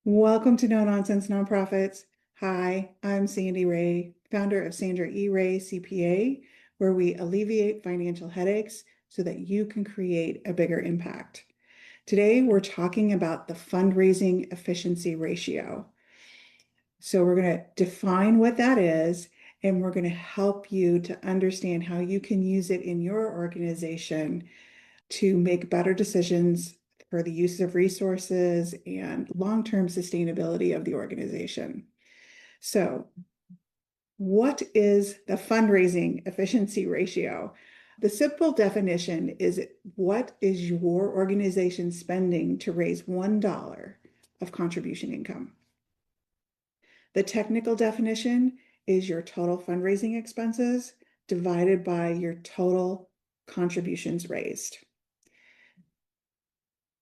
Welcome to No Nonsense Nonprofits. Hi, I'm Sandy Ray, founder of Sandra E. Ray CPA, where we alleviate financial headaches so that you can create a bigger impact. Today, we're talking about the fundraising efficiency ratio. So, we're going to define what that is, and we're going to help you to understand how you can use it in your organization to make better decisions for the use of resources and long-term sustainability of the organization. So, what is the fundraising efficiency ratio? The simple definition is what is your organization spending to raise $1 of contribution income? The technical definition is your total fundraising expenses divided by your total contributions raised.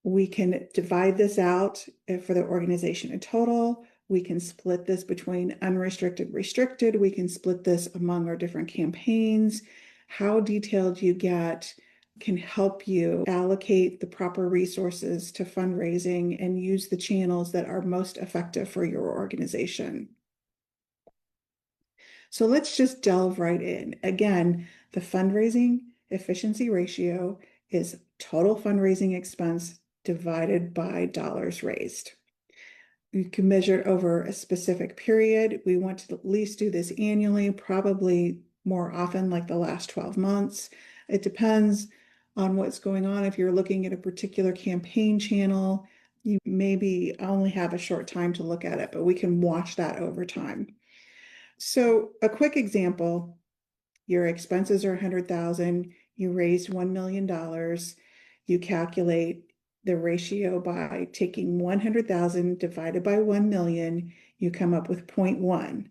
We can divide this out for the organization in total. We can split this between unrestricted, restricted. We can split this among our different campaigns. How detailed you get can help you allocate the proper resources to fundraising and use the channels that are most effective for your organization. So let's just delve right in. Again, the fundraising efficiency ratio is total fundraising expense divided by dollars raised. You can measure it over a specific period. We want to at least do this annually, probably more often, like the last 12 months. It depends on what's going on. If you're looking at a particular campaign channel, you maybe only have a short time to look at it, but we can watch that over time. So a quick example, your expenses are 100,000, you raised $1 million, you calculate the ratio by taking 100,000 divided by 1 million, you come up with 0.1.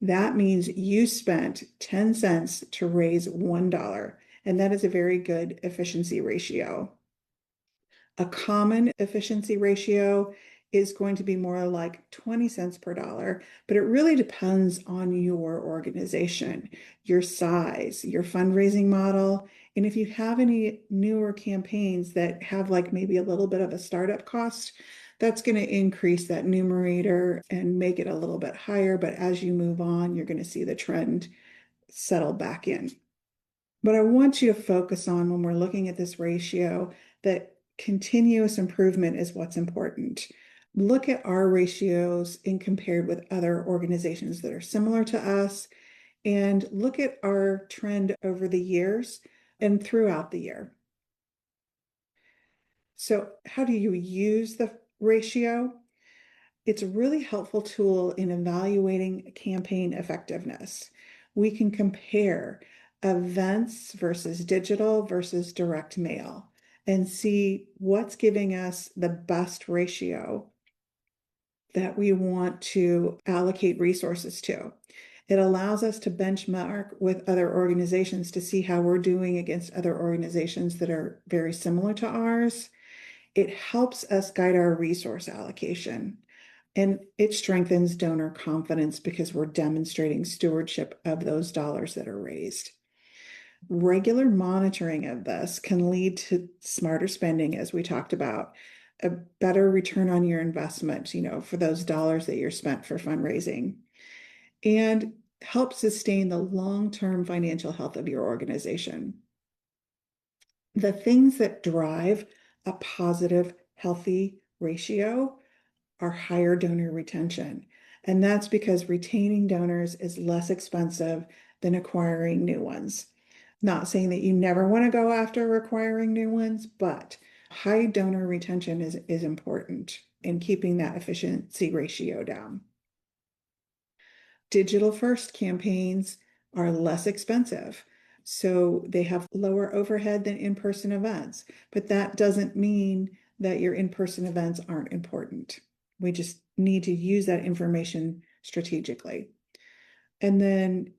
That means you spent 10 cents to raise $1, and that is a very good efficiency ratio. A common efficiency ratio is going to be more like 20 cents per dollar, but it really depends on your organization, your size, your fundraising model. And if you have any newer campaigns that have like maybe a little bit of a startup cost, that's going to increase that numerator and make it a little bit higher. But as you move on, you're going to see the trend settle back in. But I want you to focus on when we're looking at this ratio that continuous improvement is what's important. Look at our ratios and compared with other organizations that are similar to us, and look at our trend over the years and throughout the year. So, how do you use the ratio? It's a really helpful tool in evaluating campaign effectiveness. We can compare events versus digital versus direct mail and see what's giving us the best ratio that we want to allocate resources to. It allows us to benchmark with other organizations to see how we're doing against other organizations that are very similar to ours. It helps us guide our resource allocation. And it strengthens donor confidence because we're demonstrating stewardship of those dollars that are raised. Regular monitoring of this can lead to smarter spending, as we talked about, a better return on your investment, for those dollars that you're spent for fundraising, and help sustain the long-term financial health of your organization. The things that drive a positive, healthy ratio are higher donor retention. And that's because retaining donors is less expensive than acquiring new ones. Not saying that you never want to go after acquiring new ones, but high donor retention is important in keeping that efficiency ratio down. Digital first campaigns are less expensive, so they have lower overhead than in-person events, but that doesn't mean that your in-person events aren't important. We just need to use that information strategically. And then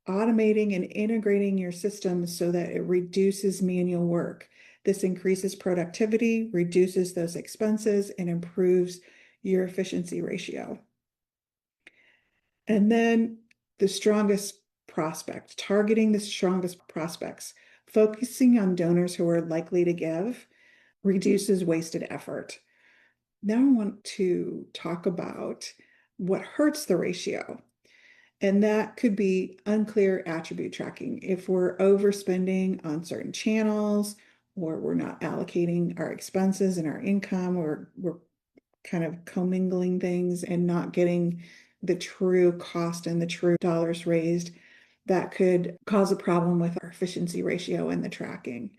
automating and integrating your systems so that it reduces manual work. This increases productivity, reduces those expenses, and improves your efficiency ratio. And then the strongest prospect, targeting the strongest prospects, focusing on donors who are likely to give, reduces wasted effort. Now I want to talk about what hurts the ratio. And that could be unclear attribute tracking. If we're overspending on certain channels, or we're not allocating our expenses and our income, or we're kind of commingling things and not getting the true cost and the true dollars raised, that could cause a problem with our efficiency ratio and the tracking.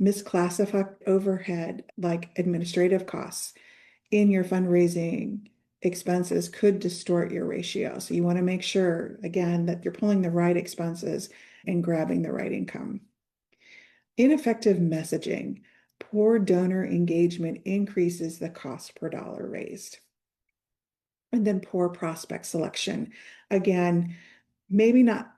Misclassified overhead, like administrative costs, in your fundraising expenses could distort your ratio. So you want to make sure, again, that you're pulling the right expenses and grabbing the right income. Ineffective messaging. Poor donor engagement increases the cost per dollar raised. And then poor prospect selection. Again, maybe not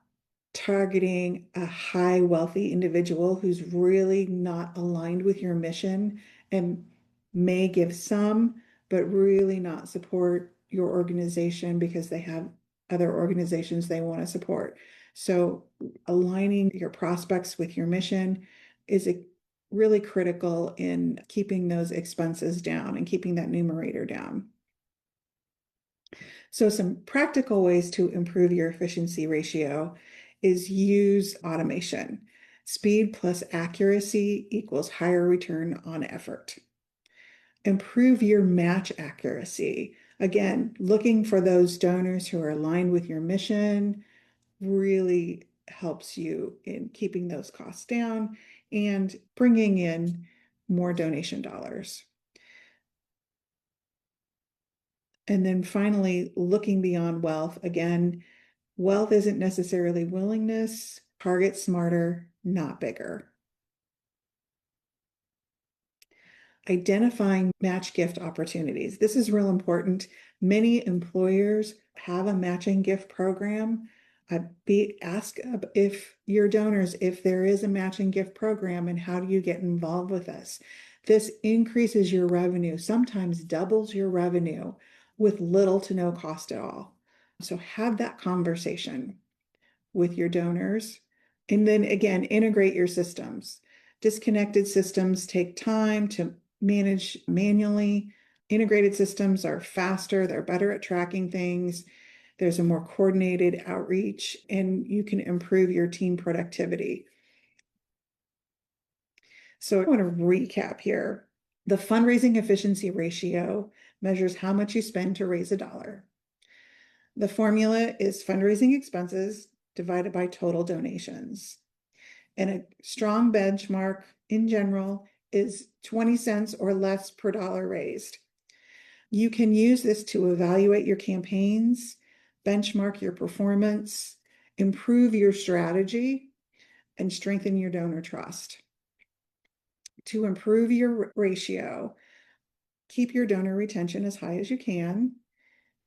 targeting a high wealthy individual who's really not aligned with your mission and may give some, but really not support your organization because they have other organizations they want to support. So aligning your prospects with your mission is really critical in keeping those expenses down and keeping that numerator down. So some practical ways to improve your efficiency ratio is use automation. Speed plus accuracy equals higher return on effort. Improve your match accuracy. Again, looking for those donors who are aligned with your mission really helps you in keeping those costs down and bringing in more donation dollars. And then finally, looking beyond wealth. Again, wealth isn't necessarily willingness. Target smarter, not bigger. Identifying match gift opportunities. This is real important. Many employers have a matching gift program. Ask if your donors if there is a matching gift program and how do you get involved with us. This increases your revenue, sometimes doubles your revenue with little to no cost at all. So have that conversation with your donors. And then again, integrate your systems. Disconnected systems take time to manage manually. Integrated systems are faster, they're better at tracking things. There's a more coordinated outreach, and you can improve your team productivity. So I want to recap here. The fundraising efficiency ratio measures how much you spend to raise a dollar. The formula is fundraising expenses divided by total donations. And a strong benchmark in general is 20 cents or less per dollar raised. You can use this to evaluate your campaigns, benchmark your performance, improve your strategy, and strengthen your donor trust. To improve your ratio, keep your donor retention as high as you can.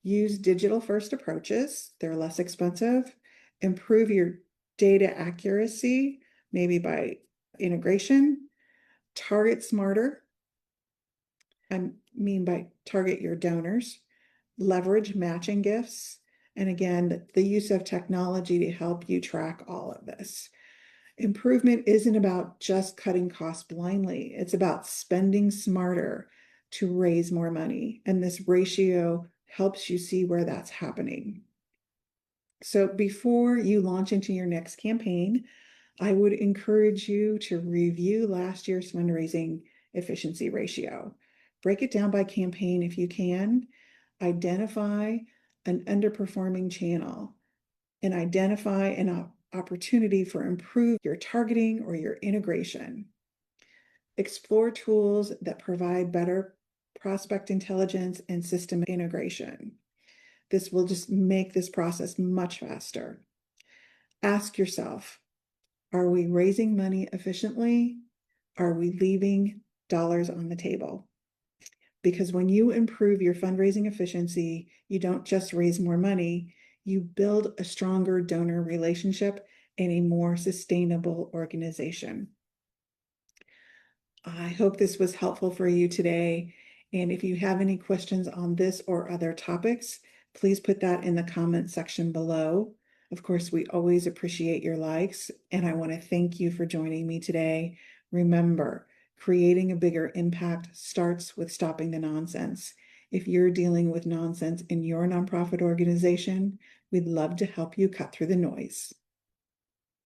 Use digital first approaches, they're less expensive. Improve your data accuracy, maybe by integration. Target smarter. I mean by target your donors. Leverage matching gifts. And again, the use of technology to help you track all of this. Improvement isn't about just cutting costs blindly. It's about spending smarter to raise more money. And this ratio helps you see where that's happening. So before you launch into your next campaign, I would encourage you to review last year's fundraising efficiency ratio. Break it down by campaign if you can. Identify an underperforming channel and identify an opportunity for improve your targeting or your integration. Explore tools that provide better prospect intelligence and system integration. This will just make this process much faster. Ask yourself, are we raising money efficiently? Are we leaving dollars on the table? Because when you improve your fundraising efficiency, you don't just raise more money, you build a stronger donor relationship and a more sustainable organization. I hope this was helpful for you today. And if you have any questions on this or other topics, please put that in the comment section below. Of course, we always appreciate your likes, and I want to thank you for joining me today. Remember, Creating a bigger impact starts with stopping the nonsense. If you're dealing with nonsense in your nonprofit organization, we'd love to help you cut through the noise.